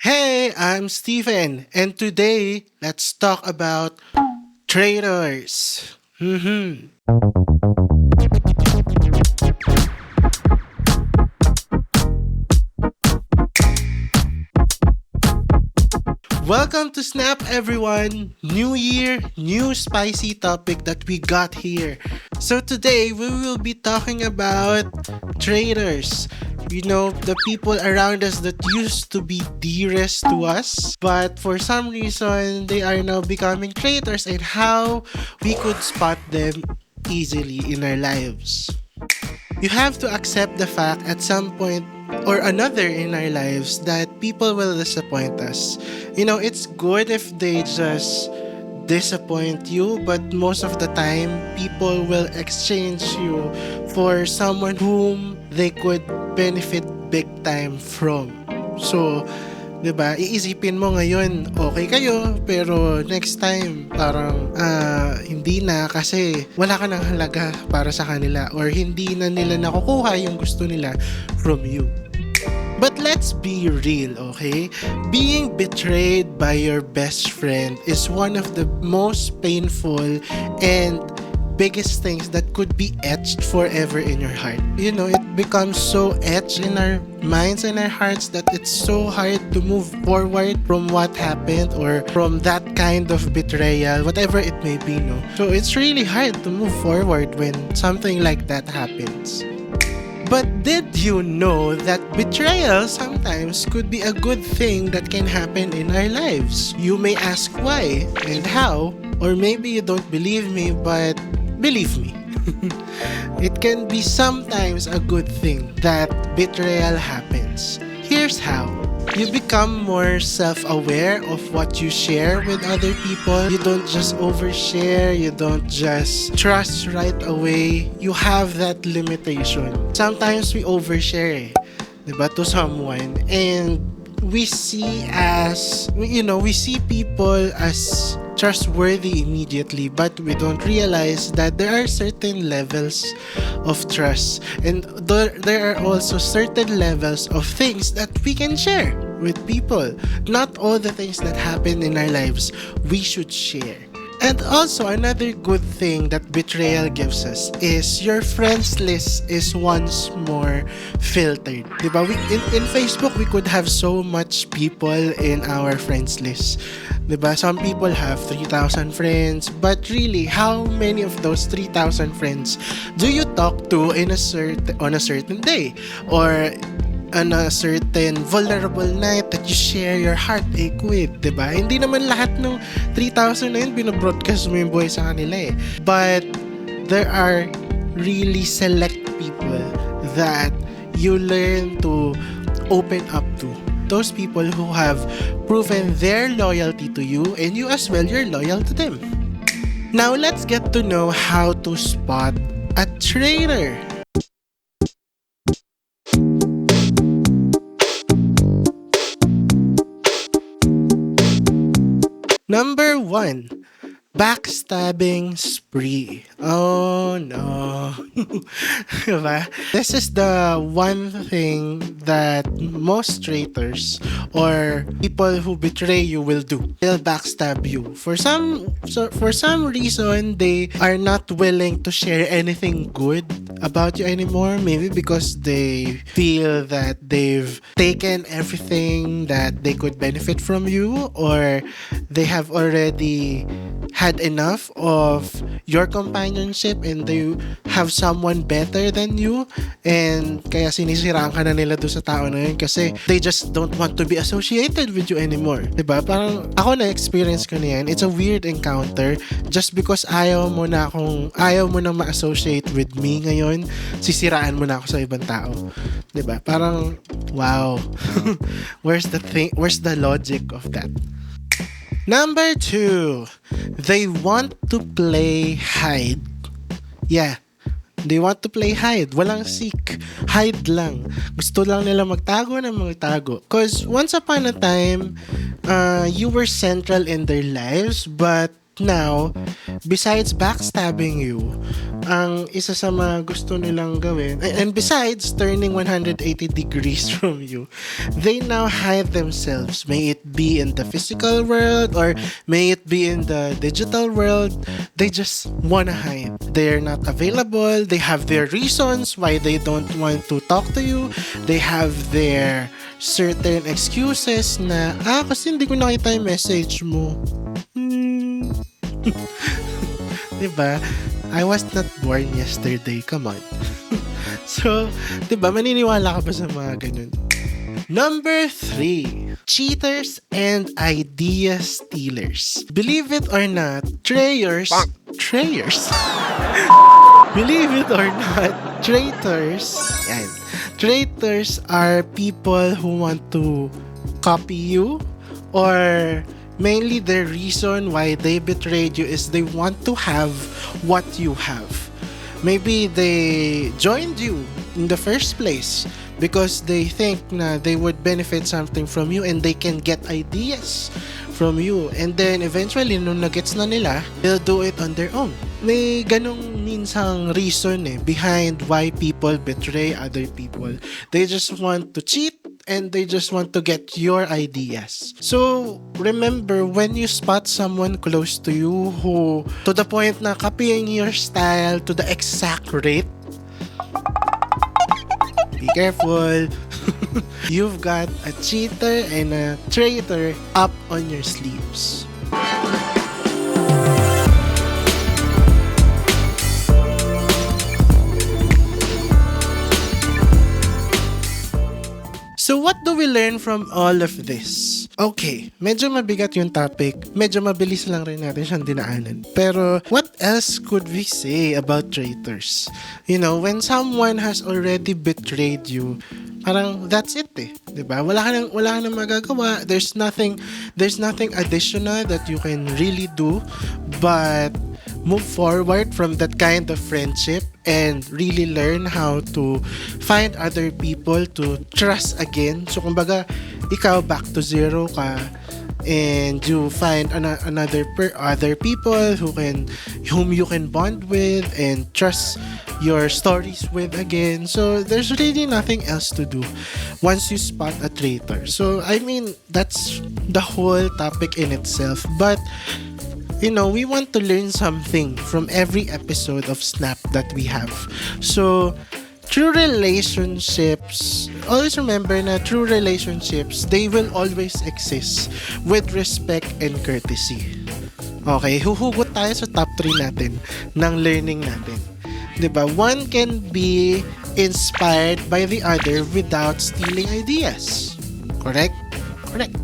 Hey, I'm Steven, and today let's talk about traitors. Welcome to Snap, everyone! New year, new spicy topic that we got here. So, today we will be talking about traitors. You know, the people around us that used to be dearest to us, but for some reason they are now becoming traitors, and how we could spot them easily in our lives. You have to accept the fact at some point or another in our lives that people will disappoint us. You know, it's good if they just disappoint you, but most of the time, people will exchange you for someone whom they could benefit big time from. So, 'di ba? Iisipin mo ngayon, okay kayo, pero next time parang hindi na kasi wala ka ng halaga para sa kanila or hindi na nila nakukuha yung gusto nila from you. But let's be real, okay? Being betrayed by your best friend is one of the most painful and biggest things that could be etched forever in your heart. You know, it becomes so etched in our minds and our hearts that it's so hard to move forward from what happened or from that kind of betrayal, whatever it may be, no? So it's really hard to move forward when something like that happens. But did you know that betrayal sometimes could be a good thing that can happen in our lives? You may ask why and how, or maybe you don't believe me, but believe me. It can be sometimes a good thing that betrayal happens. Here's how. You become more self-aware of what you share with other people. You don't just overshare, you don't just trust right away. You have that limitation. Sometimes we overshare, diba, to someone, and we see we see people as trustworthy immediately, but we don't realize that there are certain levels of trust, and there are also certain levels of things that we can share with people. Not all the things that happen in our lives we should share. And also, another good thing that betrayal gives us is your friends list is once more filtered. Diba? In Facebook, we could have so much people in our friends list. Diba? Some people have 3,000 friends, but really, how many of those 3,000 friends do you talk to on a certain day? Or on a certain vulnerable night that you share your heartache with, diba? Hindi naman lahat ng 3,000 na yun binobroadcast mo yung buhay sa kanila eh. But there are really select people that you learn to open up to. Those people who have proven their loyalty to you, and you as well, you're loyal to them. Now let's get to know how to spot a traitor. Number 1, backstabbing spree. Oh no. Diba? This is the one thing that most traitors or people who betray you will do. They'll backstab you. For some reason, they are not willing to share anything good about you anymore. Maybe because they feel that they've taken everything that they could benefit from you, or they have already had enough of your companionship and they have someone better than you, and kaya sinisiraan ka na nila doon sa tao na yun kasi they just don't want to be associated with you anymore. Diba? Parang ako na-experience ko na yan. It's a weird encounter. Just because ayaw mo nang ma-associate with me ngayon, sisiraan mo na ako sa ibang tao. Diba? Parang wow. Where's the logic of that? Number 2, they want to play hide. Yeah, they want to play hide. Walang seek. Hide lang. Gusto lang nila magtago na magtago. Because once upon a time, you were central in their lives, but now, besides backstabbing you, ang isa sa mga gusto nilang gawin, and besides turning 180 degrees from you, they now hide themselves. May it be in the physical world or may it be in the digital world. They just wanna hide. They're not available. They have their reasons why they don't want to talk to you. They have their certain excuses na, kasi hindi ko nakita yung message mo. Diba? I was not born yesterday. Come on. So, diba, maniniwala ka ba sa mga ganun? Number 3, cheaters and idea stealers. Believe it or not, traitors, believe it or not, traitors are people who want to copy you, or mainly the reason why they betrayed you is they want to have what you have. Maybe they joined you in the first place because they think na they would benefit something from you and they can get ideas from you. And then eventually, nung nagets na nila, they'll do it on their own. May ganong minsang reason behind why people betray other people. They just want to cheat and they just want to get your ideas. So, remember, when you spot someone close to you who, to the point na copying your style to the exact rate, be careful. You've got a cheater and a traitor up on your sleeves. So what do we learn from all of this? Okay, medyo mabigat yung topic. Medyo mabilis lang rin natin siyang dinaanan. Pero what else could we say about traitors? You know, when someone has already betrayed you, parang that's it diba? Wala ka nang magagawa. There's nothing additional that you can really do but move forward from that kind of friendship and really learn how to find other people to trust again. So kumbaga, ikaw back to zero ka and you find other people whom you can bond with and trust your stories with again. So there's really nothing else to do once you spot a traitor. So I mean, that's the whole topic in itself. But you know, we want to learn something from every episode of Snap that we have. So, true relationships, always remember na true relationships, they will always exist with respect and courtesy. Okay, huhugot tayo sa top 3 natin ng learning natin. Diba? One can be inspired by the other without stealing ideas. Correct? Correct.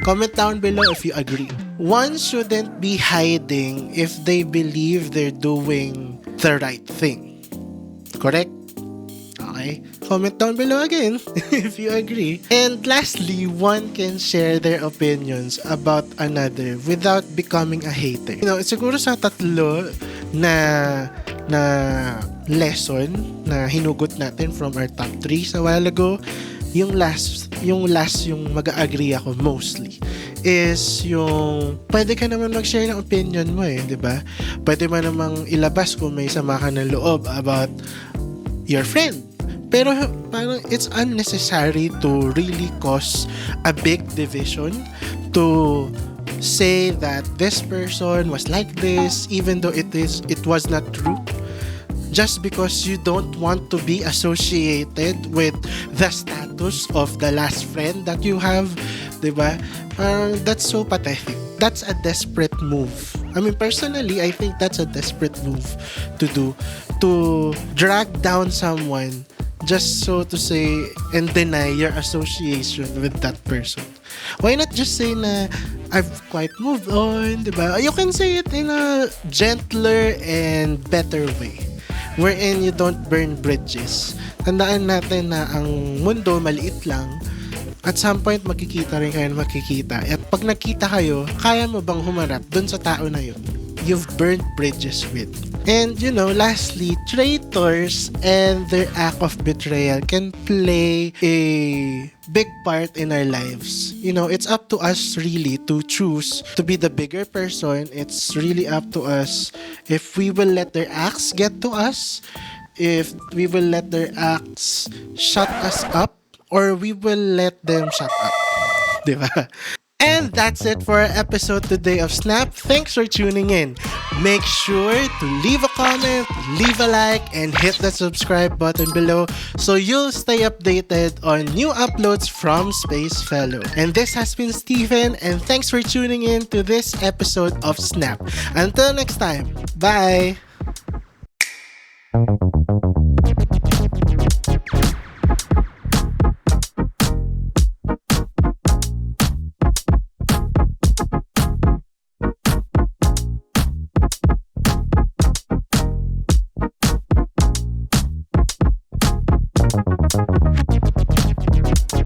Comment down below if you agree. One shouldn't be hiding if they believe they're doing the right thing. Correct? Okay. Comment down below again if you agree. And lastly, one can share their opinions about another without becoming a hater. You know, siguro sa tatlo na lesson na hinugot natin from our top 3 sa while ago, yung last yung mag-agree ako mostly is yung pwede ka naman mag-share ng opinion mo di ba? Pwede mo namang ilabas kung may sama ka ng loob about your friend. Pero parang it's unnecessary to really cause a big division, to say that this person was like this even though it was not true. Just because you don't want to be associated with the status of the last friend that you have, diba? That's so pathetic. That's a desperate move. I mean, personally, I think that's a desperate move to do. To drag down someone just so to say and deny your association with that person. Why not just say na I've quite moved on, diba? You can say it in a gentler and better way, wherein you don't burn bridges. Tandaan natin na ang mundo maliit lang. At some point, makikita rin kayo na makikita. At pag nakita kayo, kaya mo bang humarap dun sa tao na yun? you've burnt bridges with. And lastly, traitors and their act of betrayal can play a big part in our lives. It's up to us really to choose to be the bigger person. It's really up to us if we will let their acts get to us, if we will let their acts shut us up, or we will let them shut up. Diba? And that's it for our episode today of Snap. Thanks for tuning in. Make sure to leave a comment, leave a like, and hit the subscribe button below so you'll stay updated on new uploads from Spacefellow. And this has been Steven, and thanks for tuning in to this episode of Snap. Until next time, bye!